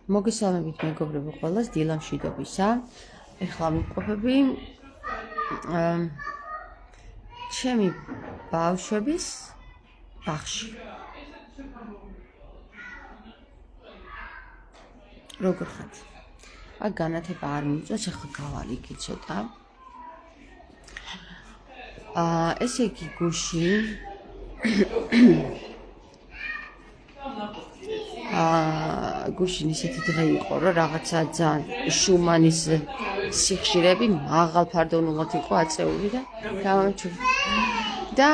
მოგესალმებით მეგობრებო ყველას, დილა მშვიდობისა. ეხლა ვიმყოფები ჩემი ბავშვების ბაღში. როგორ ხართ? აქ განათება არ მიწვევს, ახლა გავალ იქ ცოტა. ესე იგი გუში გუშინ ისეთი დღე იყო, რომ რაღაცა ძალიან შუმანის სიხშირები მაღალფარდონულად იყო აწეული და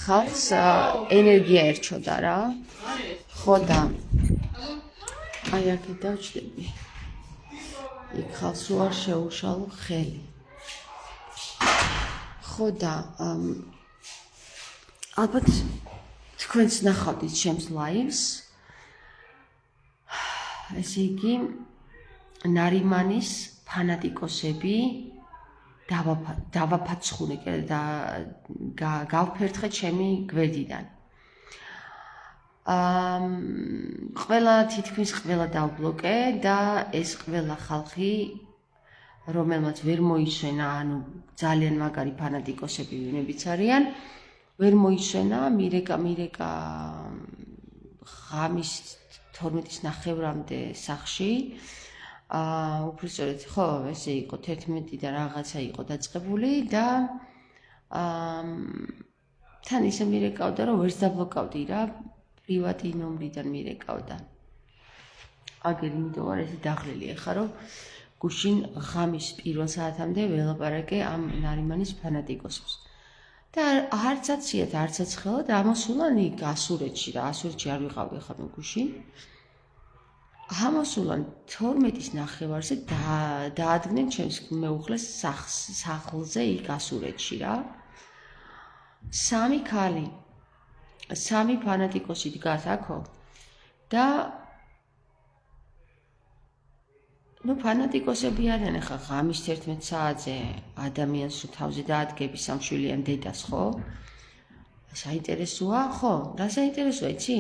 ხალხს ენერგია ერჩოდა რა. ხო და აი აქეთ დავჭდები. იქ ხალხს უარ შეუშალო ხელი. ხო და ალბათ თქვენც ნახავდით ჩემს ლაივს. ესე იგი ნარიმანის ფანატიკოსები დავაფაცხუნე და გავფერთხე ჩემი გვერდიდან. თითქმის ყველა დავბლოკე და ეს ყველა ხალხი, რომელმაც ვერ მოისვენა, ანუ ძალიან მაგარი ფანატიკოსები ვინებიც არიან, ვერ მოისვენა მირეკა ღამის 12-ის ნახევრამდე სახში. უბრალოდ ხო, ესე იყო 11 და რაღაცა იყო დაწყებული და თან ისე მირეკავდა, რომ ვერც დაბლოკავდი რა, პრივატი ნომრიდან მირეკავდა. აგერ იმიტომ ვარ ესე დაღლილი ახლა, რომ გუშინ ღამის პირველ საათამდე ველაპარაკე ამ ნარიმანის ფანატიკოსებს. და არცაც ხელად ამოსულან იქ ასურეთში რა, ასურეთში არ ვიყავი ახლა მე გუშინ. ამოსულან 12-ის ნახევარზე დაადგნენ ჩემს მეუღლეს სახლზე იქ ასურეთში რა. 3 ქალი, 3 ფანატიკოსი დგას აქო და ფანატიკოსები არიან ახლა ღამის 11 საათზე ადამიანს რო თავზე დაადგები სამშვილიან დედას, ხო? საინტერესოა, ხო? რა საინტერესოა, იცი?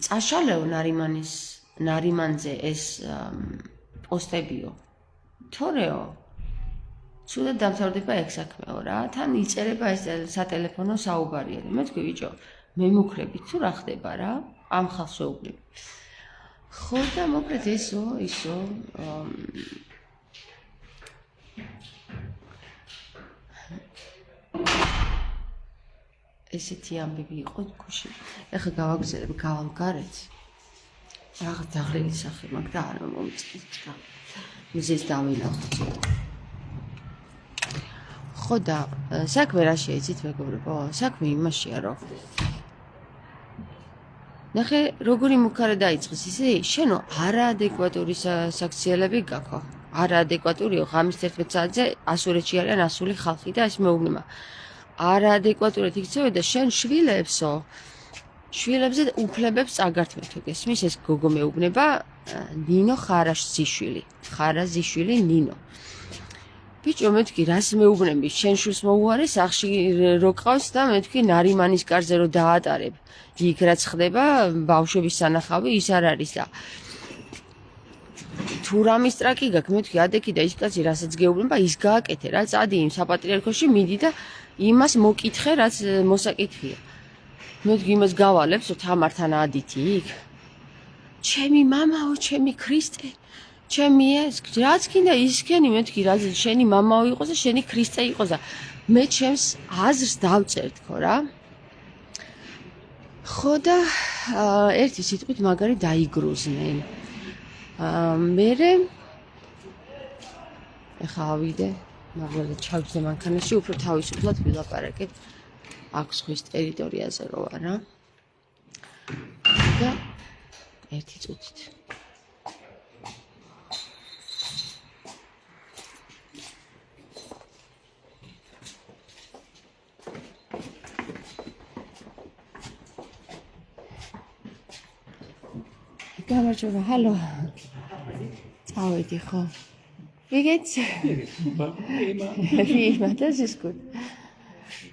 წაშალეო ნარიმანზე ეს პოსტებიო. თორეო. ცუდად დამთავრდება ეგ საქმეო რა. თან იწერება ეს სატელეფონო საუბარიერი. მე თქვი ბიჭო, მე მუქრებით თუ რა ხდება რა? ამ ხალხს ვეუბნები. ხო და მოკლედ ისო ესეთი ამბები იყო გუში. ეხლა გავაგზავნებ გავალ გარეთ. რაღაც დაღლილი სახე მაქვს და არ მომწონს და მიზეს დავინახოთ. ხო და საქმე რაშია იცით მეგობრებო? საქმე იმაშია რომ ნახე როგორი მუქარა დაიწყეს ისე შენო არაადეკვატური საქციელები გაქვს. არაადეკვატურიო ღამის 11 საათზე ასურეთში არიან ასული ხალხი და ეს მეუბნება. არაადეკვატურად იქცევი და შენ შვილებზე უფლებებს წაგართმევ თუ გესმის ეს გოგო მეუბნება ნინო ხარაზიშვილი ნინო. ბიჭო მე თქვი რას მეუბნები შენ შვილს მოუარე სახში რო ყავს და მე თქვი ნარიმანის კარზე რო დაატარებ. იქ რაც ხდება ბავშვების სანახავი ის არ არის და თუ რამის ტრაკი გაქვს მე თქვი ადექი და ის კაცი რასაც გეუბნება ის გააკეთე რა წადი იმ საპატრიარქოში მიდი და იმას მოკითხე რაც მოსაკითხია. მე თქვი იმას გავალებს თამართან ადითი იქ. ჩემი მამაო, ჩემი ქრისტე, ჩემი ეს რაც კიდე ისქენი მე თქვი რა შენი მამაო იყოს და შენი ქრისტე იყოს და მე ჩემს აზრს დავწერ თქო რა. ხო და ერთი სიტყვით მაგარი დაიგრუზნენ. მერე ეხა ავიდე, მაგრამ ჩავიდე მანქანაში, უფრო თავისუფლად ვილაპარაკებ აქ ზღვის ტერიტორიაზე რო ვარ რა. და ერთი წუთით. გამარჯობა, ჰალო. წავედი ხო? Wie geht's? Wie, das ist gut.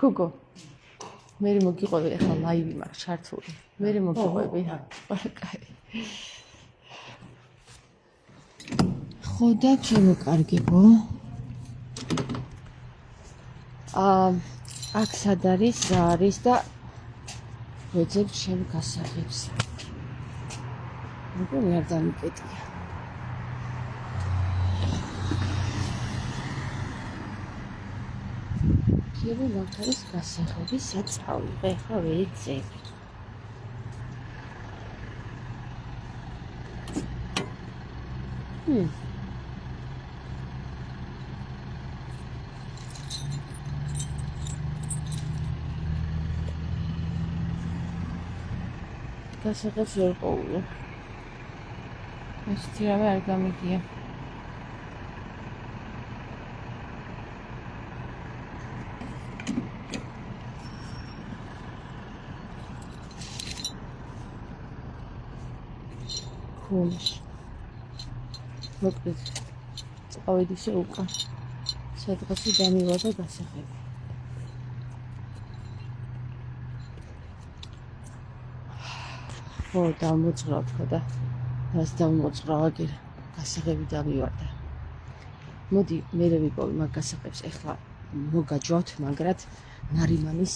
Coco. მე მოგიყვები ახლა ლაივი მაქვს ჩართული. მე მოგიყვები. კაი. ხო და ჩემო კარგებო. აქ სად არის, რა არის და ვეძებ ჩემ გასაღებს. მეგონი არ დამიკეტია. კიევი მაგ არის გასაღები, სად წავიღე, ახლა ვეძებ. გასაღებს ვერ ყოულე. ესეთი რამე არ გამიგია. ხოლის. მოკლედ. წავედი ისე უკან. სადღაცი დამივარდა გასაღები. ხო, დავმოძღრავ თქო და რას დავმოძღრავ აგერ გასაღები დავივარდა. მოდი, მერე ვიპოვე მაგ გასაღებს, ეხლა მოგაჯვავთ მაგრად ნარიმანის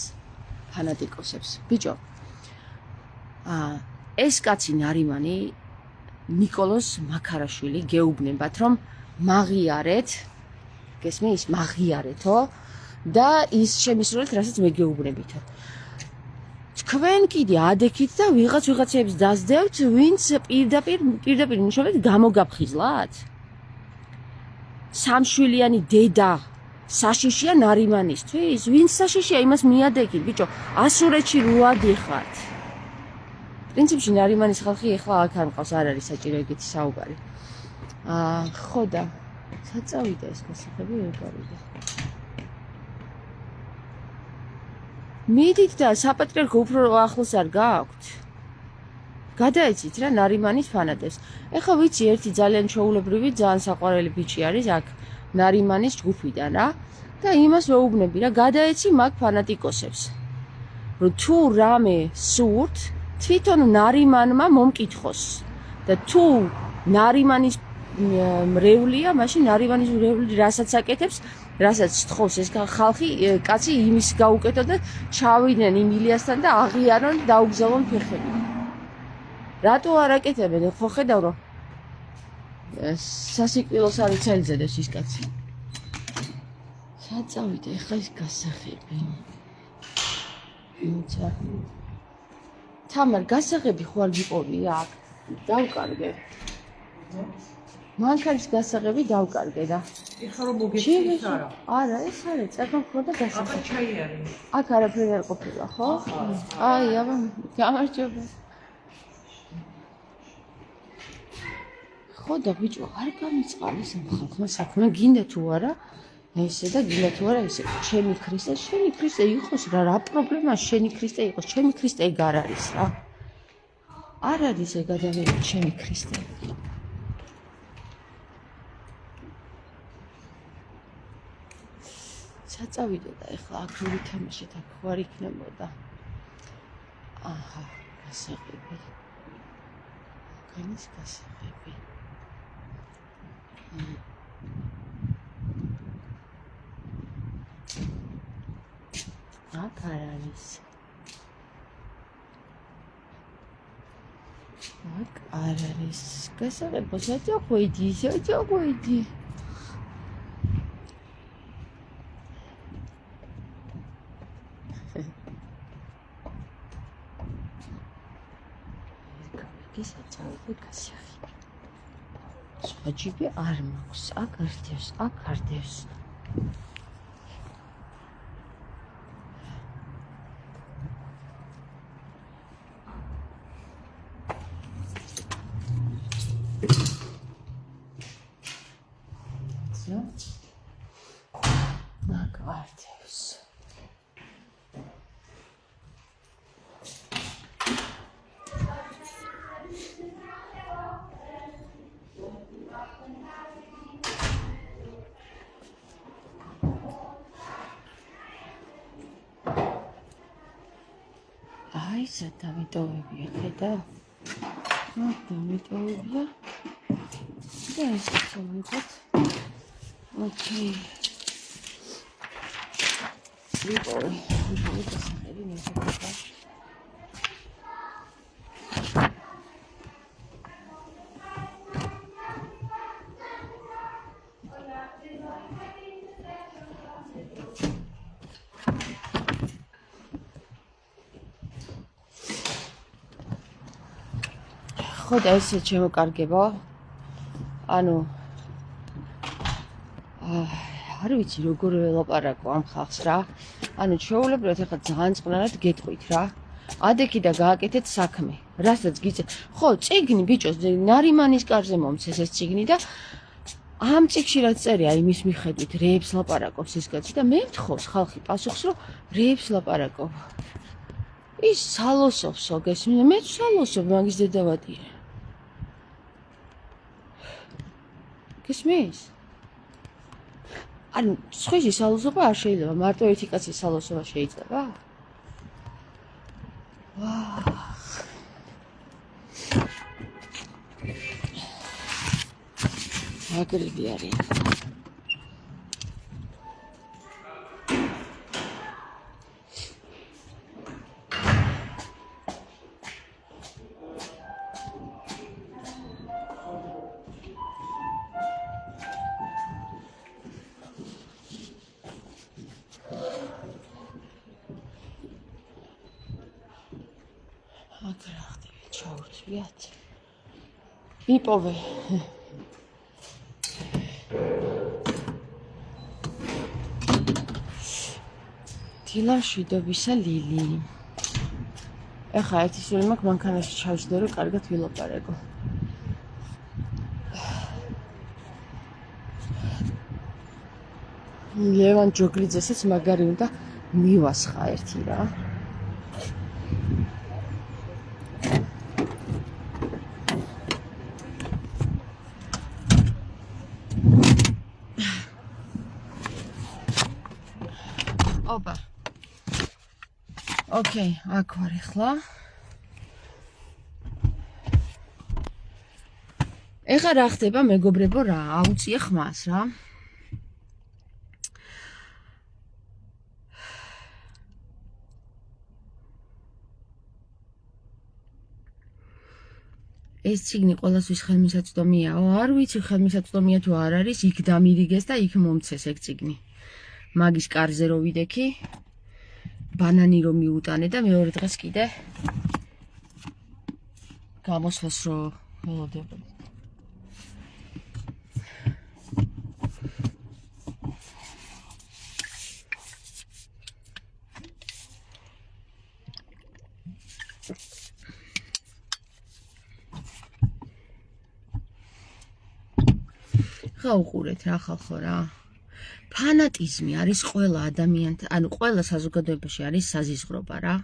ფანატიკოსებს. ბიჭო, ეს კაცი ნარიმანი ნიკოლოზ მაქარაშვილი გეუბნებათ, რომ მაღიარეთ, გესმის, მაღიარეთო და ის შემისრულეთ, რასაც მე გეუბნებითო. თქვენ კიდე ადექით და ვიღაცებს დასდევთ, ვინც პირდაპირ ნიშნავთ გამოგაფხიზლად? სამშვილიანი დედა საშიშია ნარიმანისთვის? ვინც საშიშია, იმას მიადექით, ბიჭო, ასურეთში რო ადიხართ. პრინციპში ნარიმანის ხალხი ეხლა აქ არ მყავს, არ არის საჭირო ეგეთი საუბარი. ხო და საწავიდა ეს გასაღები ვერ გავიდა. მიდით და საპატრიარქო უფრო ახლოს არ გააქვთ? გადაეცით რა ნარიმანის ფანატებს. ეხლა ვიცი ერთი ძალიან ჩვეულებრივი, ძალიან საყვარელი ბიჭი არის აქ ნარიმანის ჯგუფიდან რა და იმას ვეუბნები რა, გადაეცი მაგ ფანატიკოსებს. რომ თუ რამე სურთ, თვითონ ნარიმანმა მომკითხოს და თუ ნარიმანის მრევლია, მაშინ ნარიმანის მრევლი რასაც აკეთებს, რასაც თხოვს ეს ხალხი, კაცი იმის გაუკეთო და ჩავიდნენ იმ ილიასთან და აღიარონ და დაუგზავნონ ფეხები. რატო არ აკეთებენ? ხო ხედავ რომ სასიკვდილოს არ იცელიძედეს ის კაცი. საწავიდა ეხლა ის გასაღები. მოცა. თამარ გასაღები ხო არ გიყოლი აქ? დავკარგე. მანქანის გასაღები დავკარგე და ეხლა რომ მოგეცით არა? არა, ეს არის, წერდა ხო და გასაღები. აქ ჩაი არის. აქ არაფერი არ ყოფილა, ხო? აი, აბა, გამარჯობა. ხო და ბიჭო, არ გამიწყალი ხალხმა საქმე, გინდა თუ არა? ესე და გინდა თუ არა ესე. ჩემი ქრისტე იყოს რა პრობლემაა შენი ქრისტე იყოს? ჩემი ქრისტე ეგ არ არის რა. არ არის ეგ ადამიანი ჩემი ქრისტე. საწავიდე და ეხლა აქ რო ვითამაშეთ, აქ ხო არ იქნებოდა. აჰა, გასაღები. განის გასაღები. აქ არ არის. აქ არ არის. გასაღებო, საჯაყვედი. გასაწავიდე გასაღი. სხვა ჯიბი არ მაქვს. აქ არდევს. ისა დამიტოვებია ხედა. დამიტოვებია. და ისიც მომიგოთ. ოკეი. ვიპოვე. დასახელი ნახე. ხოდა ესე შემოკარგება. ანუ არ ვიცი როგორ ველაპარაკო ამ ხალხს რა. ანუ ჩვეულებრივად ახლა ძალიან წყნარად გეტყვით რა. ადექი და გააკეთეთ საქმე. რასაც გიწევ. ხო, წიგნი ბიჭოს ნარიმანის კარზე მომცეს ეს წიგნი და ამ წიგნში რაც წერია იმის მიხედვით რეებს ლაპარაკობს ეს კაცი და მე მთხოვს ხალხი პასუხს რომ რეებს ლაპარაკობ. ის სალოსოფსო გესმის მე სალოსობ მაგის დედავატია. გესმის? ანუ სხვისი სალოსობა არ შეიძლება, მარტო ერთი კაცის სალოსობა შეიძლება? აგრები არის. აგრახდები ჩაურთვიათ. ვიპოვე. დილამშვიდობისა ლილი. ეხა ერთი სული მაქვს მანქანაში ჩავჯდე რომ კარგად ვილაპარაკო. ლევან ჯოგლიძესაც მაგარი უნდა მივასხა ერთი რა. ოპა. ოკეი, აქ ვარ ახლა. ეხლა რა ხდება მეგობრებო რა, აუწია ხმას რა. ეს ციგნი ყველასთვის ხელმისაწვდომიაო, არ ვიცი ხელმისაწვდომია თუ არ არის, იქ დამირიგეს და იქ მომცეს ეგ ციგნი. მაგის კარზე რო ვიდექი, ბანანი რომ მიუტანე და მეორე დღეს კიდე გამოსვლას რო ველოდებოდი. ხა უყურეთ რა ხალხო რა. ფანატიზმი არის ყველა ადამიანთან, ანუ ყველა საზოგადოებაში არის საზიზღრობა რა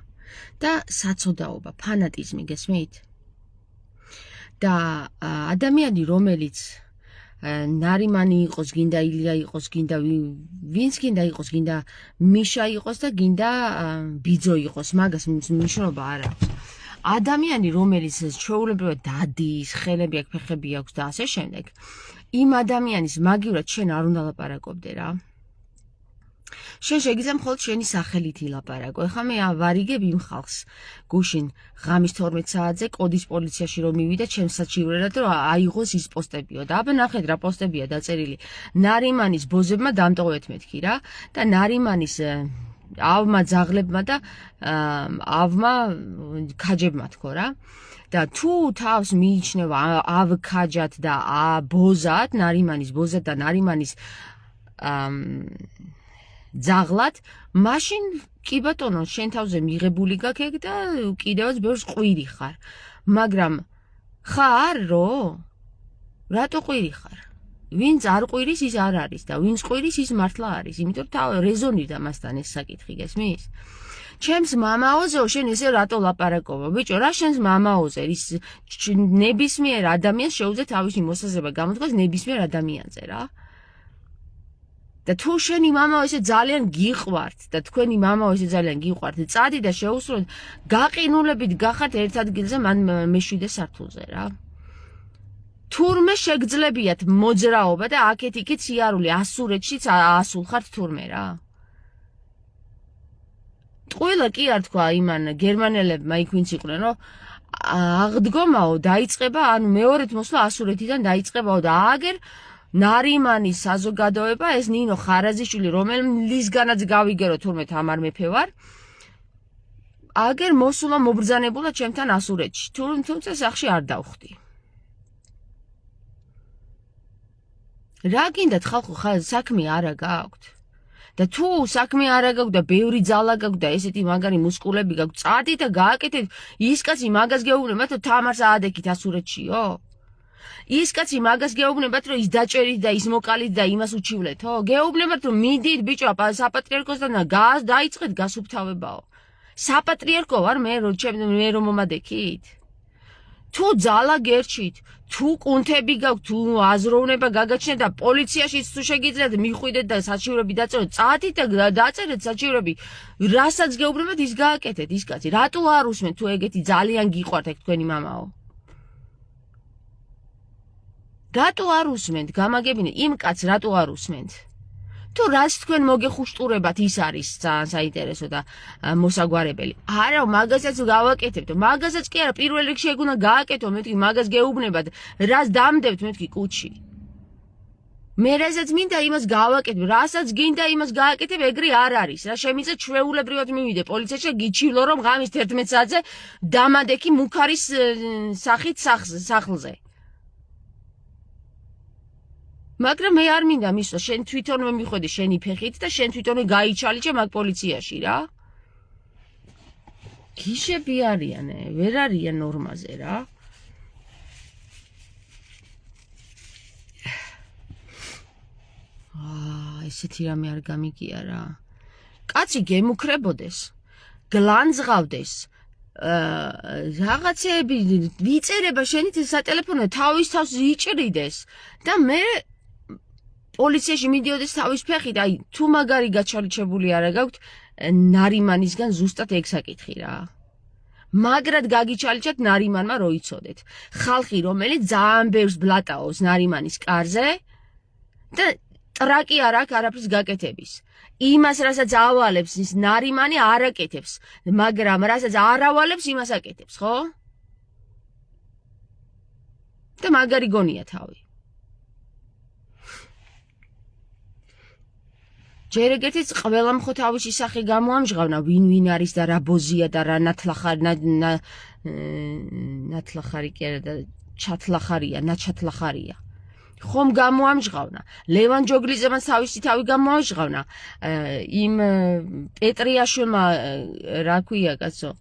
და საცოდაობა, ფანატიზმი გესმით? და ადამიანი რომელიც ნარიმანი იყოს, გინდა ილია იყოს, გინდა ვინც გინდა იყოს, გინდა მიშა იყოს და გინდა ბიძო იყოს, მაგას მნიშვნელობა არ აქვს. ადამიანი რომელიც ჩვეულებრივად დადის, ხელები აქვს, ფეხები აქვს და ასე შემდეგ, იმ ადამიანის მაგივრად შენ არ უნდა ლაპარაკობდე რა. შენ შეგიძლია მხოლოდ შენი სახელით ილაპარაკო. ეხლა მე ვარიგებ იმ ხალხს გუშინ ღამის 12 საათზე კოდის პოლიციაში რომ მივიდა ჩემს საჩივრერად რომ აიღოს ის პოსტებიო და აბა ნახეთ რა პოსტებია დაწერილი. ნარიმანის ბოზებმა დამტოვეთ მეთქი რა და ნარიმანის ავმა ძაღლებმა და ავმა ქაჯებმა თქო რა. და თუ თავს მიიჩნევა ავ ქაჯად და ბოზად, ნარიმანის ბოზად და ნარიმანის ძაღლად, მაშინ კი ბატონო, შენ თავზე მიღებული გაქვს ეგ და კიდევაც ბევრს ყვირი ხარ. მაგრამ ხარ რო? რატო ყვირი ხარ? ვინც არ ყვირის ის არ არის და ვინც ყვირის ის მართლა არის. იმიტომ რომ რეზონირდა მასთან ეს საკითხი, გესმის? ჩემს მამაოზეო შენ ესე რატო ლაპარაკობ? ბიჭო, რა შენს მამაოზე? ის ნებისმიერ ადამიანს შეუძლია თავისი მოსაზრება გამოთქვას ნებისმიერ ადამიანზე რა. და თუ შენი мама ესე ძალიან გიყვართ და თქვენი мама ესე ძალიან გიყვართ, წადი და შეუსრულოთ, გაყინულებით გახართ ერთ ადგილზე მან მე-7 სართულზე რა. თურმე შეგძლებიათ მოძრაობა და აქეთ-იქით სიარული ასურეთშიც ასულხართ თურმე რა. ტყუილა კი არ თქვა იმან გერმანელებმა იქ ვინც იყვნენ, რომ აღდგომაო დაიწყება, ანუ მეორედ მოსვლა ასურეთიდან დაიწყებაო და აგერ ნარიმანის საზოგადოება, ეს ნინო ხარაზიშვილი, რომელისგანაც გავიგერო თურმე თამარ მეფე ვარ, აგერ მოსულა მობრძანებულა ჩემთან ასურეთში, თუმცა სახში არ დავხვდი. რა გინდათ ხალხო, საქმე არა გაქვთ? და თუ საქმე არა გაქვთ და ბევრი ძალა გაქვთ და ესეთი მაგარი მუსკულები გაქვთ, წადი და გააკეთეთ, ის კაცი მაგას გეუბნებათ, რომ თამარს აადექით ასურეთშიო? ის კაცი მაგას გეუბნებათ, რომ ის დაჭერით და ის მოკალით და იმას უჩივლეთო? გეუბნებათ, რომ მიდით ბიჭო საპატრიარქოსთან და დაიწყეთ გასუფთავებაო. საპატრიარქო ვარ მე რომ მომადექით? თუ ძალა გერჩით, თუ კუნთები გაქვთ, თუ აზროვნება გაგაჩნიათ და პოლიციაშიც თუ შეგიძლიათ მიხვიდეთ და საჩივრები დაწეროთ, წადით და დაწერეთ საჩივრები, რასაც გეუბნებათ ის გააკეთეთ ის კაცი. რატო არ უსმენთ თუ ეგეთი ძალიან გიყვართ ეგ თქვენი მამაო? რატო არ უსმენთ? გამაგებინე, იმ კაცს რატო არ უსმენთ? თუ რაც თქვენ მოგეხუშტურებათ ის არის ძალიან საინტერესო და მოსაგვარებელი. არა, მაგასაც გავაკეთებთ. მაგასაც კი არა, პირველ რიგში ეგ უნდა გააკეთო, მეთქი მაგას გეუბნებათ, რას დამდებთ მეთქი კუჩი. მე რასაც მინდა იმას გავაკეთებ, რასაც გინდა იმას გააკეთებ, ეგრე არ არის. რა შემიძლია ჩვეულებრივად მივიდე პოლიციაში, გიჩივლო რომ ღამის 11 საათზე დამადექი მუქარის სახით სახლზე. მაგრამ მე არ მინდა მისვლა, შენ თვითონვე მიხვედი შენი ფეხით და შენ თვითონვე გაიჩალიჭე მაგ პოლიციაში რა. გიშები არიან, ვერ არიან ნორმაზე რა. ესეთი რამე არ გამიგია რა. კაცი გემუქრებოდეს, გლანძღავდეს, რაღაცეები ვიწერება შენით სატელეფონო თავის თავს იჭრიდეს და მე პოლიციაში მიდიოდეს თავის ფეხით, აი თუ მაგარი გაჩალიჩებული არა გაქვთ, ნარიმანისგან ზუსტად ეგ საკითხი რა. მაგრად გაგიჩალიჩათ ნარიმანმა რო იცოდეთ. ხალხი რომელიც ძალიან ბევრს ბლატაოს ნარიმანის კარზე და ტრაკი არ აქვს არაფრის გაკეთების. იმას რასაც ავალებს ის ნარიმანი არ აკეთებს, მაგრამ რასაც არ ავალებს იმას აკეთებს, ხო? და მაგარი გონია თავი. ჯერ ეგეთიც ყველამ ხო თავისი სახე გამოამჟღავნა, ვინ არის და რა ბოზია და რა ნათლახარი კი არა და ჩათლახარია, ნაჩათლახარია. ხომ გამოამჟღავნა. ლევან ჯოგლიზემაც თავისი თავი გამოამჟღავნა. იმ პეტრიაშვილმა რა ქვია კაცო?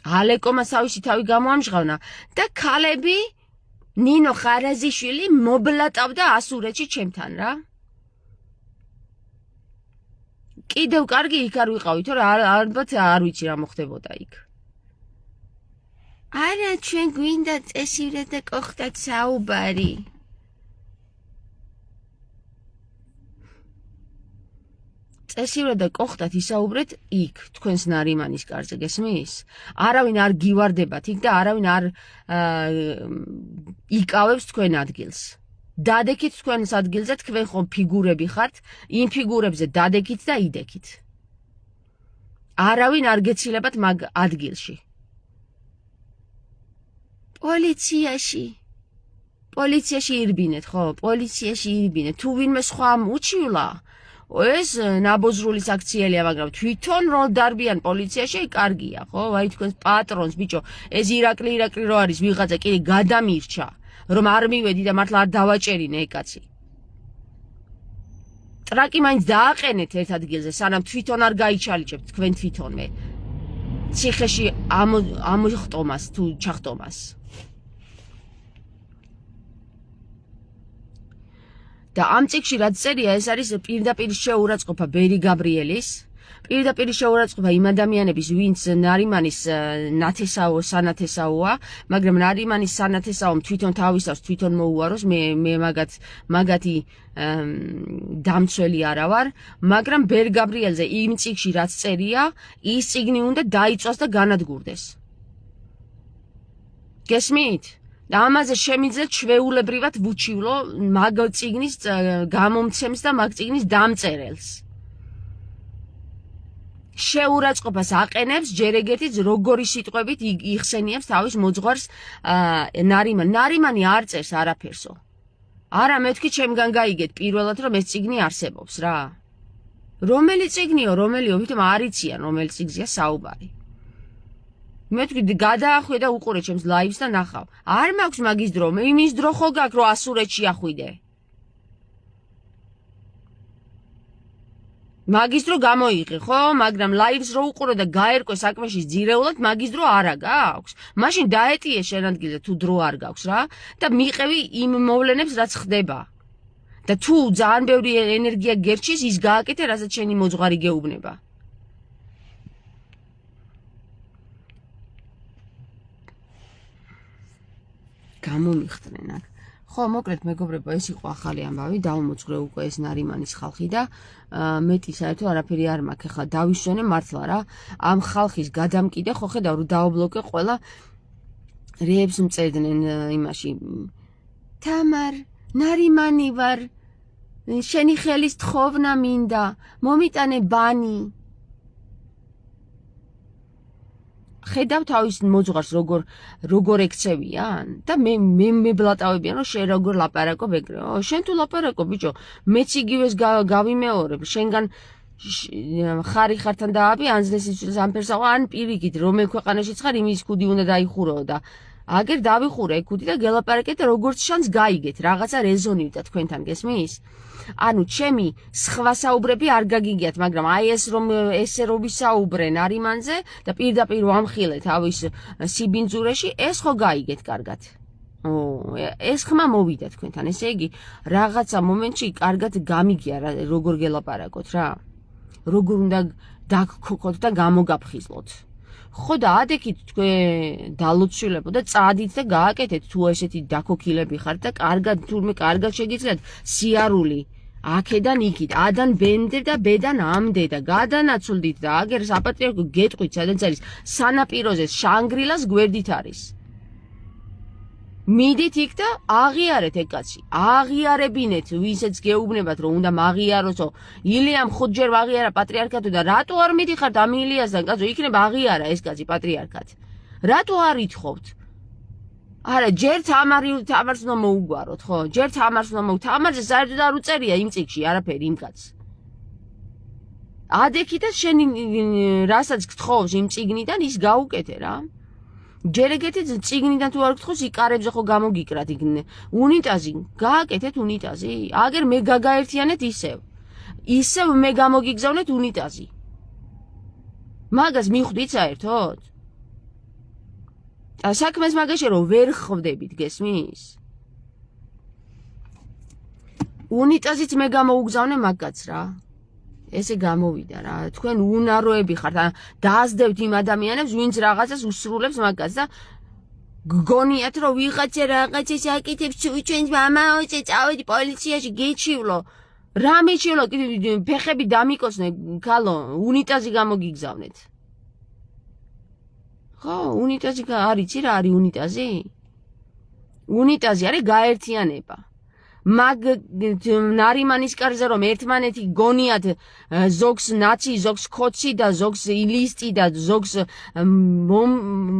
ალეკომა თავისი თავი გამოამჟღავნა და ქალები ნინო ხარაზიშვილი მობლატავდა ასურეთში ჩემთან რა. კიდევ კარგი იქ არ ვიყავი, თორე ალბათ არ ვიცი რა მოხდებოდა იქ. არა, ჩვენ გვინდა წესივრად და კოხტად საუბარი. წესივრად და კოხტად ისაუბრეთ იქ, თქვენს ნარიმანის კარზე, გესმის? არავინ არ გივარდებათ იქ და არავინ არ იკავებს თქვენ ადგილს. დადექით თქვენს ადგილზე, თქვენ ხომ ფიგურები ხართ, იმ ფიგურებზე დადექით და იდექით. არავინ არ გეცილებათ მაგ ადგილში. პოლიციაში ირბინეთ, ხო? პოლიციაში ირბინეთ. თუ ვინმე სხვა უჩივლა, ეს ნაბოზრულის აქციელია, მაგრამ თვითონ რო დარბიან პოლიციაში, კარგია, ხო? აი თქვენს პატრონს, ბიჭო, ეს ირაკლი რო არის ვიღაცა, კიდე გადამირჩა, რომ არ მივედი და მართლა არ დავაჭერინე ეკაცი. ტრაკი მაინც დააყენეთ ერთ ადგილზე, სანამ თვითონ არ გაიჩალიჭებთ თქვენ თვითონვე. ციხეში ამოხტომას თუ ჩახტომას. და ამ წიგნში რაც წერია, ეს არის პირდაპირ შეურაცხყოფა ბერი გაბრიელის, პირდაპირ შეურაცხყოფა იმ ადამიანების, ვინც ნარიმანის სანათესაოა, მაგრამ ნარიმანის სანათესაომ თვითონ თავისავს თვითონ მოუაროს, მე მაგათი დამცველი არა ვარ, მაგრამ ბერ გაბრიელზე იმ წიგნში რაც წერია, ის წიგნი უნდა დაიწვას და განადგურდეს. გესმით? და ამაზე შემიძლია ჩვეულებრივად ვუჩივლო მაგ წიგნის გამომცემს და მაგ წიგნის დამწერელს. შეურაცხყოფას აყენებს ჯერ ეგერთიც როგორი სიტყვებით იხსენიებს თავის მოძღვარს ნარიმანი არ წერს არაფერსო. არა, მე თქვი ჩემგან გაიგეთ პირველად რომ ეს წიგნი არსებობს რა. რომელი წიგნიო, ვითომ არ იციან რომელი წიგნია საუბარი. მე თქვი გადაახვიდე და უყურე ჩემს ლაივს და ნახავ. არ მაქვს მაგის დრო, იმის დრო ხო გაქვს რომ ასურეთში ახვიდე. მაგის დრო გამოიღე, ხო? მაგრამ ლაივს რო უყურე და გაერკვე საქმეში ძირეულად, მაგის დრო არა გაქვს. მაშინ დაეტიე შენ ადგილზე თუ დრო არ გაქვს რა და მიყევი იმ მოვლენებს რაც ხდება. და თუ ძალიან ბევრი ენერგია გერჩის, ის გააკეთე, რასაც შენი მოძღვარი გეუბნება. გამომიხდნენ აქ. ხო, მოკლედ მეგობრებო, ეს იყო ახალი ამბავი, დავუმოძღვრე უკვე ეს ნარიმანის ხალხი და მეტი საერთო არაფერი არ მაქვს. ახლა დავისვენე მართლა რა, ამ ხალხის გადამკიდე ხო ხედავ რომ დაობლოკე ყველა რეებს მწერდნენ იმაში. თამარ, ნარიმანი ვარ, შენი ხელის თხოვნა მინდა, მომიტანე ბანი. ხედავ თავის მოძღვარს როგორ ექცევიან და მე ბლატავებიან რომ შენ როგორ ლაპარაკობ ეგრე. შენ თუ ლაპარაკობ ბიჭო, მეც იგივეს გავიმეორებ. შენგან ხარი ხართან დააბი ანძლეს იცვლის ამფერსაო ან პირიქით რომელ ქვეყანაშიც ხარ იმის ქუდი უნდა დაიხუროო და აგერ დავიხურე ქუდი და გელაპარაკეთ და როგორც შანს გაიგეთ რაღაცა რეზონირდა თქვენთან გესმის? ანუ ჩემი სხვა საუბრები არ გაგიგიათ, მაგრამ აი ეს რომ ესე რო ვისაუბრე ნარიმანზე და პირდაპირ ვამხილე თავის სიბინძურეში, ეს ხო გაიგეთ კარგად. ეს ხმა მოვიდა თქვენთან, ესე იგი რაღაცა მომენტში კარგად გამიგია როგორ გელაპარაკოთ რა. როგორ უნდა დაგქოქოთ და გამოგაფხიზლოთ. ხო და ადექით თქვენ დალოცშილებო და წადით და გააკეთეთ თუ ესეთი დაქოქილები ხართ და კარგად თურმე კარგად შეგიძლიათ სიარული აქედან იქით ადან ბენდე და ბედან ამდე და გადანაცვლდით და აგერ საპატრიარქო გეტყვით სადაც არის სანაპიროზე შანგრილას გვერდით არის. მიდით იქ და აღიარეთ ეგ კაცი, აღიარებინეთ ვისაც გეუბნებათ რომ უნდა მაღიაროსო. ილიამ ხუთჯერ აღიარა პატრიარქატო და რატო არ მიდიხართ ამ ილიასთან კაცო, იქნება აღიარა ეს კაცი პატრიარქად. რატო არ ითხოვთ? არა, ჯერ თამარს უნდა მოუგვაროთ, ხო? ჯერ თამარს უნდა თამარზე საერთოდ არ უწერია იმ წიგში არაფერი იმ კაცს. ადექი და შენი რასაც გთხოვს იმ წიგნიდან ის გაუკეთე რა. ჯერ ეგეთი წიგნიდან თუ არ გთხოვს იკარებზე ხო გამოგიკრათ იგნე. უნიტაზი, გააკეთეთ უნიტაზი. აგერ მე გაგაერთიანეთ ისევ მე გამოგიგზავნეთ უნიტაზი. მაგას მიხვდით საერთოდ? საქმეს მაგაში რომ ვერ ხვდებით, გესმის? უნიტაზიც მე გამოუგზავნე მაგაც რა. ესე გამოვიდა რა. თქვენ უნაროები ხართ, დაასდევთ იმ ადამიანებს, ვინც რაღაცას უსრულებს მაგას და გგონიათ რომ ვიღაცა რაღაცას აკეთებს, ჩვენს მამაოზე წავედი პოლიციაში გეჩივლო. რა მეჩივლო, ფეხები დამიკოსნე, ქალო, უნიტაზი გამოგიგზავნეთ. ხო, უნიტაზი არიცი რა არის უნიტაზი? უნიტაზი არის გაერთიანება. მაგ ნარიმანის კარზე რომ ერთმანეთი გონიათ ზოგს ნაცი, ზოგს ქოცი და ზოგს ლისტი და ზოგს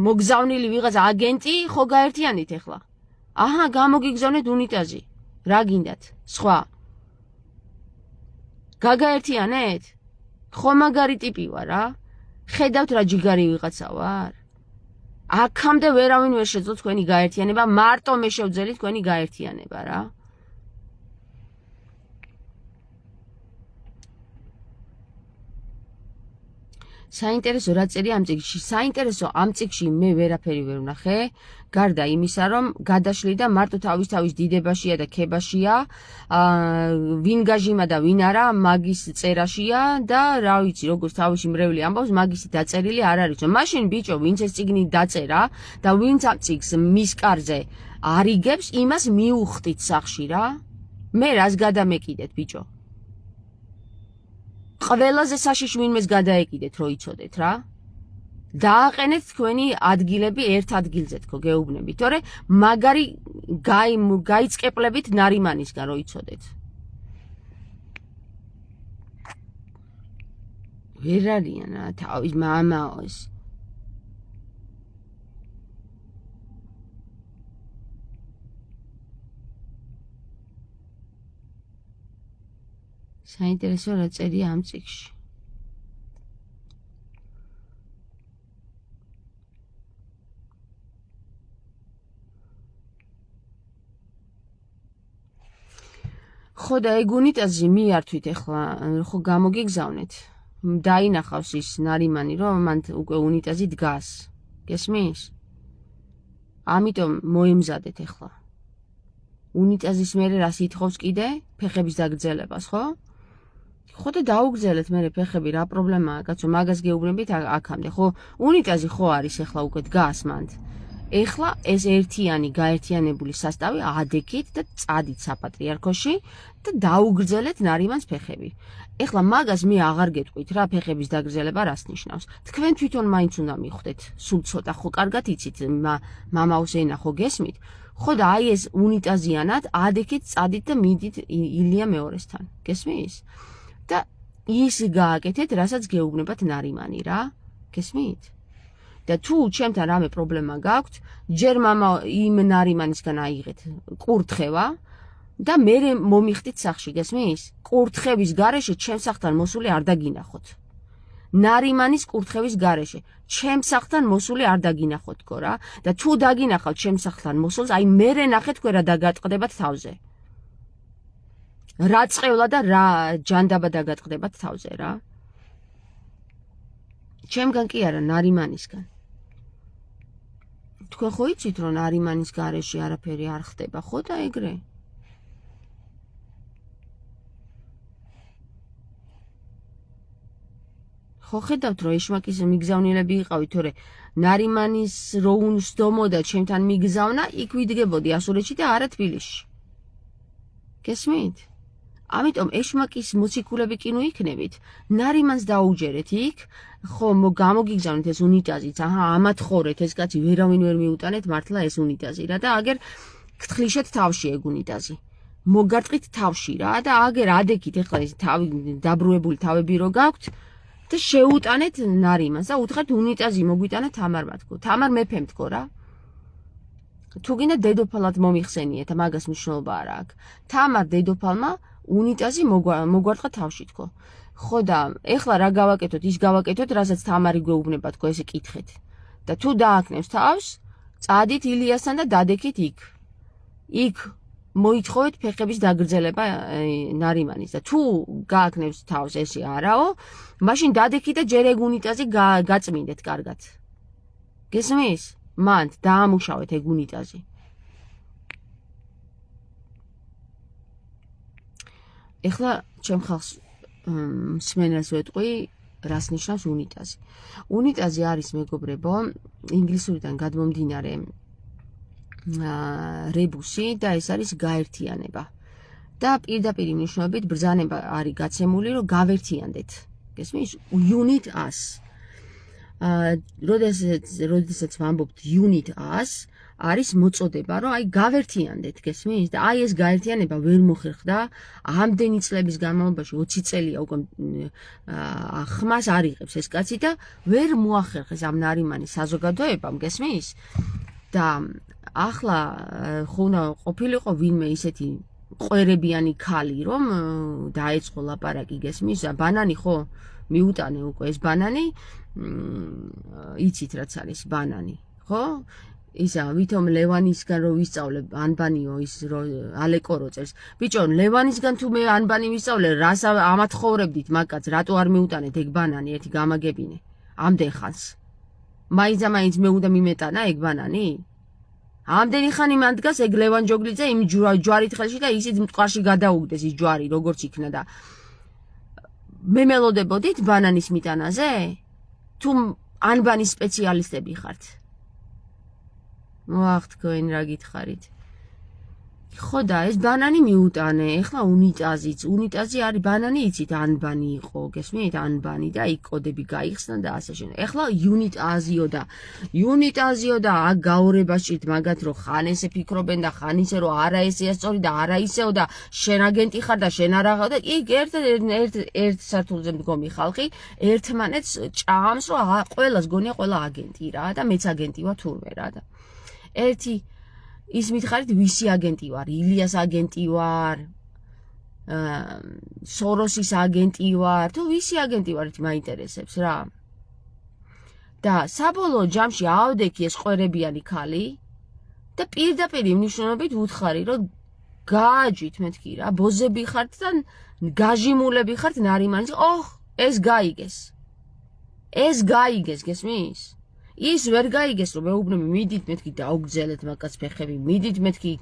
მოგზავნილი ვიღაც აგენტი, ხო გაერთიანით ახლა? აჰა, გამოგიგზავნეთ უნიტაზი. რა გინდათ? სხვა. გაგაერთიანეთ? ხო მაგარი ტიპი ვარ რა. ხედავთ რა ჯიგარი ვიღაცა ვარ. აქამდე ვერავინ ვერ შეძლო თქვენი გაერთიანება, მარტო მე შევძელი თქვენი გაერთიანება რა. საინტერესო რა წერია ამ წიგნში? საინტერესო ამ წიგნში მე ვერაფერი ვერ ვნახე, გარდა იმისა, რომ გადაშლი და მარტო თავის დიდებაშია და ქებაშია, ვინ გაჟიმა და ვინ არა, მაგის წერაშია და რა ვიცი, როგორც თავისი მრევლი ამბობს, მაგისი დაწერილი არ არის. მაშინ ბიჭო, ვინც ეს წიგნი დაწერა და ვინც ამ წიგნს მის კარზე არიგებს, იმას მიუხტით სახში რა. მე რას გადამეკიდეთ ბიჭო? ყველაზე საშიში ვინმეს გადაეკიდეთ, რო იცოდეთ რა. დააყენეთ თქვენი ადგილები ერთ ადგილზე თქო, გეუბნებით, თორე მაგარი გაიწყეპლებით ნარიმანისგან რო იცოდეთ. ვერ არიან რა, თავის მამაო ეს. საინტერესო რა წერია ამ წიგნში. ხო და ეგ უნიტაზი მიართვით ახლა, ხო გამოგიგზავნეთ. დაინახავს ის ნარიმანი, რომ მან უკვე უნიტაზი დგას. გესმის? ამიტომ მოემზადეთ ახლა. უნიტაზის მერე რას ითხოვს კიდე? ფეხების დაგრძელებას, ხო? ხო და დაუგზელეთ მერე ფეხები, რა პრობლემაა, კაცო, მაგას გეუბნებით აქამდე, ხო? უნიტაზი ხო არის ახლა უკვე დგას მანდ. ეხლა ეს ერთიანი გაერთიანებული სასტავი ადექით და წადით საპატრიარქოში და დაუგრძელეთ ნარიმანს ფეხები. ეხლა მაგას მე აღარ გეტყვით რა ფეხების დაგრძელება რას ნიშნავს. თქვენ თვითონ მაინც უნდა მიხვდეთ. სულ ცოტა ხო კარგად იცით მამაოს ენა ხო გესმით? ხო და აი ეს უნიტაზიანად ადექით წადით და მიდით ილია მეორესთან. გესმის? და ის გააკეთეთ, რასაც გეუბნებათ ნარიმანი რა. გესმით? და თუ ჩემთან რამე პრობლემა გაქვთ, ჯერ მამა იმ ნარიმანისგან აიღეთ კურთხევა და მე მომიხდით სახში, გესმის? კურთხევის გარეშე ჩემს სახლთან მოსული არ დაგინახოთ. ნარიმანის კურთხევის გარეშე ჩემს სახლთან მოსული არ დაგინახოთ თქო რა და თუ დაგინახავთ ჩემს სახლთან მოსულს, აი მერე ნახეთ თქვენ რა დაგატყდებათ თავზე. რა წყევლა და რა ჯანდაბა დაგატყდებათ თავზე რა. ჩემგან კი არა, ნარიმანისგან. თქვენ ხო იცით, რომ ნარიმანის გარეშე არაფერი არ ხდება, ხო და ეგრე? ხო ხედავთ, რომ ეშმაკის მიგზავნილები იყავით, თორე ნარიმანის რო უნსდომოდა ჩემთან მიგზავნა, იქ ვიდგებოდი ასურეთში და არა თბილისში. გესმით? ამიტომ ეშმაკის მოციქულები კი ნუ იქნებით, ნარიმანს დაუჯერეთ იქ, ხო გამოგიგზავნეთ ეს უნიტაზიც, აჰა, ამათხოვრეთ ეს კაცი ვერავინ ვერ მიუტანეთ მართლა ეს უნიტაზი რა და აგერ გთხლიშეთ თავში ეგ უნიტაზი. მოგარტყით თავში რა და აგერ ადექით ეხლა ეს თავი დაბრუებული თავები რო გაქვთ და შეუტანეთ ნარიმანს და უთხრათ უნიტაზი მოგვიტანა თამარმა თქო. თამარ მეფემ თქო რა. თუ გინდა დედოფალად მომიხსენიეთ, მაგას მნიშვნელობა არ აქვს. თამარ დედოფალმა უნიტაზი მოგვარტყა თავში თქო. ხო და ეხლა რა გავაკეთოთ? ის გავაკეთოთ, რასაც თამარი გვეუბნება თქო, ესე კითხეთ. და თუ დააკნევს თავს, წადით ილიასთან და დადექით იქ. იქ მოითხოვეთ ფეხების დაგრძელება ნარიმანის და თუ გააკნევს თავს ესე არაო, მაშინ დადექით და ჯერ ეგ უნიტაზი გაწმინდეთ კარგად. გესმის? მანდ დაამუშავეთ ეგ უნიტაზი. ეხლა ჩემ ხალხს მსმენელს ვეტყვი, რას ნიშნავს უნიტაზი. უნიტაზი არის მეგობრებო, ინგლისურიდან გადმომდინარე რებუსი და ეს არის გაერთიანება. და პირდაპირ მნიშვნელობით ბრძანება არის გაცემული, რომ გავერთიანდეთ. გესმის? Unit us. როდესაც ვამბობთ unit us, არის მოწოდება, რომ აი გავერთიანდეთ, გესმის? და აი ეს გაერთიანება ვერ მოხერხდა, ამდენი წლების განმავლობაში 20 წელია უკვე ხმას არ იღებს ეს კაცი და ვერ მოახერხეს ამ ნარიმანის საზოგადოებამ, გესმის? და ახლა ხო უნდა ყოფილიყო ვინმე ისეთი ყვერებიანი ქალი, რომ დაეწყო ლაპარაკი, გესმის? ბანანი ხო მიუტანე უკვე ეს ბანანი, იცით რაც არის ბანანი, ხო? ისა ვითომ ლევანისგან რო ვისწავლე ანბანიო ის რო ალეკო რო წერს. ბიჭო, ლევანისგან თუ მე ანბანი ვისწავლე, რას ამათ ხოვრებდით მაგაც, რატო არ მიუტანეთ ეგ ბანანი, ერთი გამაგებინე. ამდენ ხანს. მაინც მე უნდა მიმეტანა ეგ ბანანი? ამდენი ხანი მან დგას ეგ ლევან ჯოგლიძე იმ ჯვარით ხელში და ისიც მტყარში გადაუგდეს ის ჯვარი როგორც იქნა და მე მელოდებოდით ბანანის მიტანაზე? თუ ანბანის სპეციალისტები ხართ? მოახ თქვენ რა გითხარით? ხო და ეს ბანანი მიუტანე, ეხლა უნიტაზი არის ბანანი იცით ანბანი იყო, გესმით? ანბანი და იქ კოდები გაიხსნა და ასე შემდეგ. ეხლა იუნიტაზიო და აქ გაორება სჭირთ მაგათ რომ ხან ესე ფიქრობენ და ხან ისე რომ არა ესეა სწორი და არა ისეო და შენ აგენტი ხარ და შენ არა ხარ და იქ ერთ სართულზე მდგომი ხალხი ერთმანეთს ჭამს რომ ყველას გონია ყველა აგენტი რა და მეც აგენტი ვარ თურმე რა და ერთი ის მითხარით ვისი აგენტი ვარ? ილიას აგენტი ვარ? სოროსის აგენტი ვარ? თუ ვისი აგენტი ვარ? მაინტერესებს რა. და საბოლოო ჯამში ავდექი ეს ყვერებიანი ქალი და პირდაპირ მნიშვნელობით ვუთხარი რომ გააჯვით მეთქი რა, ბოზები ხართ და გაჟიმულები ხართ ნარიმანის. ეს გაიგეს, გესმის? ის ვერ გაიგეს რომ მეუბნები მიდით მეთქი დაუგზელეთ მაგას ფეხები, მიდით მეთქი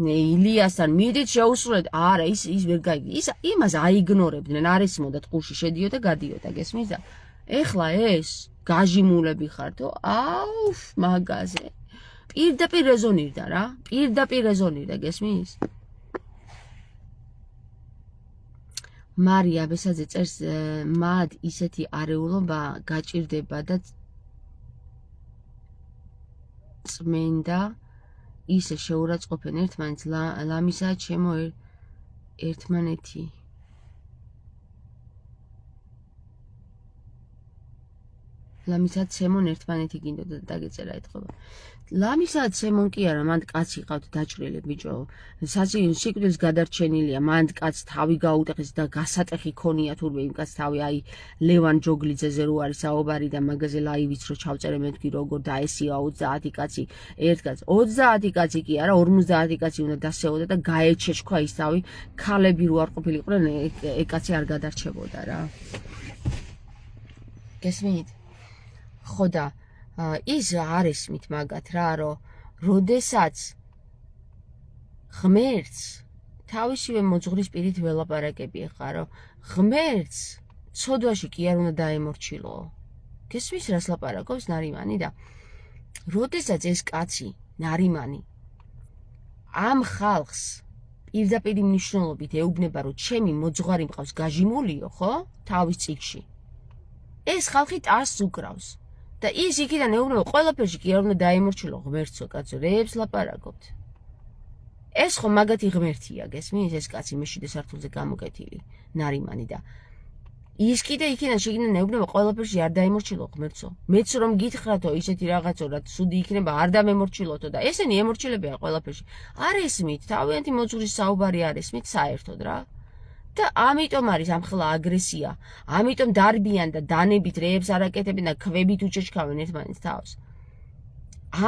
ილიასთან, მიდით შეუსრულეთ. არა, ის ვერ გაიგეს. ის იმას აიგნორებდნენ, არ ესმოდა ტყუში შედიოდა, გადიოდა, გესმის და ეხლა ეს გაჟიმულები ხართო, მაგაზე. პირდაპირ რეზონირდა რა, გესმის? მარია ბესაძე წერს მად ისეთი არეულობა გაჭირდება და წმენდა ისე შეურაცხყოფენ ერთმანეთს ლამისა ჩემო ერთმანეთი ლამისა ცემონ ერთმანეთი გინდოდა და დაგეწერა ეთქობა ლამისა ცემონ კი არა მანდ კაცი ყავთ დაჭრილი ბიჭო სიკვდილს გადარჩენილია მანდ კაც თავი გაუტეხეს და გასატეხი ქონია თურმე იმ კაც თავი აი ლევან ჯოგლიძეზე რო არის საუბარი და მაგაზე ლაივიც რო ჩავწერე მეთქი როგორ დაესია 30 კაცი ერთ კაც 30 კაცი კი არა 50 კაცი უნდა დასეოდა და გაეჩეჩქვა ის თავი ქალები რო არ ყოფილიყვნენ ეგ კაცი არ გადარჩებოდა რა გესმით ხო და ის არ ესმით მაგათ რა რომ როდესაც ღმერთს თავისივე მოძღვრის პირით ველაპარაკები ხარ რომ ღმერთს ცოდვაში კი არ უნდა დაემორჩილო გესმის რას ლაპარაკობს ნარიმანი და როდესაც ეს კაცი ნარიმანი ამ ხალხს პირდაპირ მნიშვნელობით ეუბნება რომ ჩემი მოძღვარი მყავს გაჟიმულიო ხო თავის წიგში ეს ხალხი ტარს უკრავს და ის იქიდან ეუბნება ყველაფერში კი არ უნდა დაემორჩილო ღმერთსო კაცო რეებს ლაპარაკობთ ეს ხო მაგათი ღმერთია გესმის ეს კაცი მეშვიდე სართულზე გამოკეთილი ნარიმანი და ის კიდე იქიდან შეგინდა ეუბნება ყველაფერში არ დაემორჩილო ღმერთსო მეც რომ გითხრათო ისეთი რაღაცო რა სუდი იქნება არ დამემორჩილოთო და ესენი ემორჩილებია ყველაფერში არ ესმით თავიანთი მოძღვრის საუბარი არ ესმით საერთოდ რა და ამიტომ არის ამხელა აგრესია, ამიტომ დარბიან და დანებით რეებს არაკეთებენ და ქვებით უჩეჩქავენ ერთმანეთს თავს.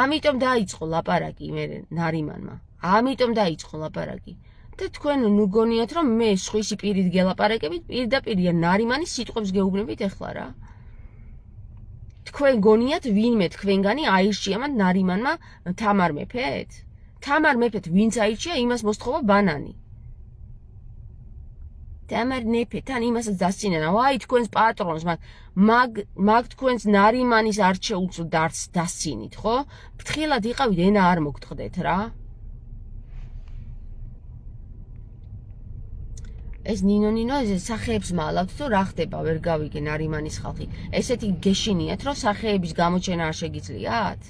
ამიტომ დაიწყო ლაპარაკი მე ნარიმანმა. ამიტომ დაიწყო ლაპარაკი. და თქვენ ნუ გონიათ რომ მე სხვისი პირით გელაპარაკებით, პირდაპირია ნარიმანის სიტყვებს გეუბნებით ეხლა რა. თქვენ გონიათ ვინმე თქვენგანი აირჩია მან ნარიმანმა თამარ მეფეთ? თამარ მეფეთ ვინც აირჩია იმას მოსთხოვა ბანანი. თამარ მეფეთან იმასაც დასცინენა ვაი თქვენს პატრონს მაგ თქვენს ნარიმანის არჩეულს დასცინით ხო ფრთხილად იყავით ენა არ მოგთხრეთ რა ეს ნინო ეს სახეებს მალავთ თუ რა ხდება ვერ გავიგე ნარიმანის ხალხი ესეთი გეშინიათ რომ სახეების გამოჩენა არ შეგიძლიათ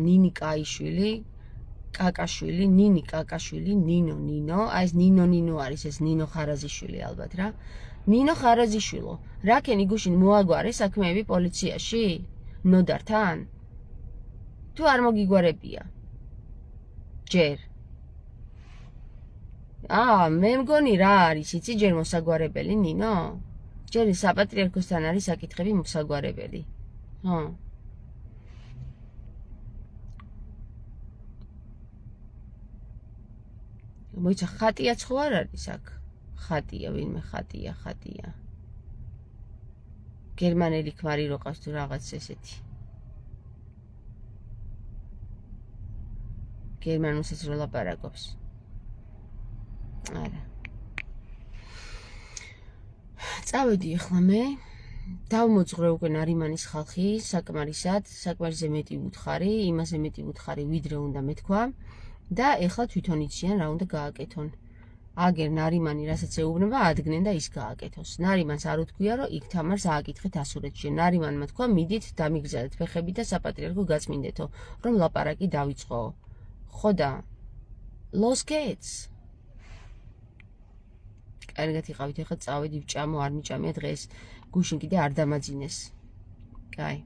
ნინი კაიშვილი კაკაშვილი, ნინი კაკაშვილი, ნინო, აი ეს ნინო არის ეს ნინო ხარაზიშვილი ალბათ რა. ნინო ხარაზიშვილო, რაკენ იგუშინ მოაგვარე საქმეები პოლიციაში? ნოდართან? თუ არ მოგიგვარებია? ჯერ. მე მგონი რა არის, იცი ჯერ მოსაგვარებელი ნინო? ჯერ საპატრიარქოსთან არის საკითხები მოსაგვარებელი. ხო. მოიცა ხატიაც ხო არ არის აქ ხატია, ვინმე ხატია. გერმანელი ქმარი რო ყავს თუ რაღაც ესეთი. გერმანულსაც რო ლაპარაკობს. არა. წავედი ახლა მე. დავმოძღვრე უკვე ნარიმანის ხალხი საკმარისად, საკმარისზე მეტი უთხარი, იმაზე მეტი უთხარი ვიდრე უნდა მეთქვა და ეხლა თვითონ იციან რა უნდა გააკეთონ. აგერ ნარიმანი რასაც ეუბნება, ადგნენ და ის გააკეთოს. ნარიმანს არ უთქვია, რომ იქ თამარს ააკითხეთ ასურეთში. ნარიმანმა თქვა, მიდით დამიგზავნეთ ფეხები და საპატრიარქო გაწმინდეთო, რომ ლაპარაკი დავიწყო. ხო და Los geht's. კარგად იყავით, ეხლა წავედი ვჭამო, არ მიჭამია დღეს. გუშინ კიდე არ დამაძინეს. კაი.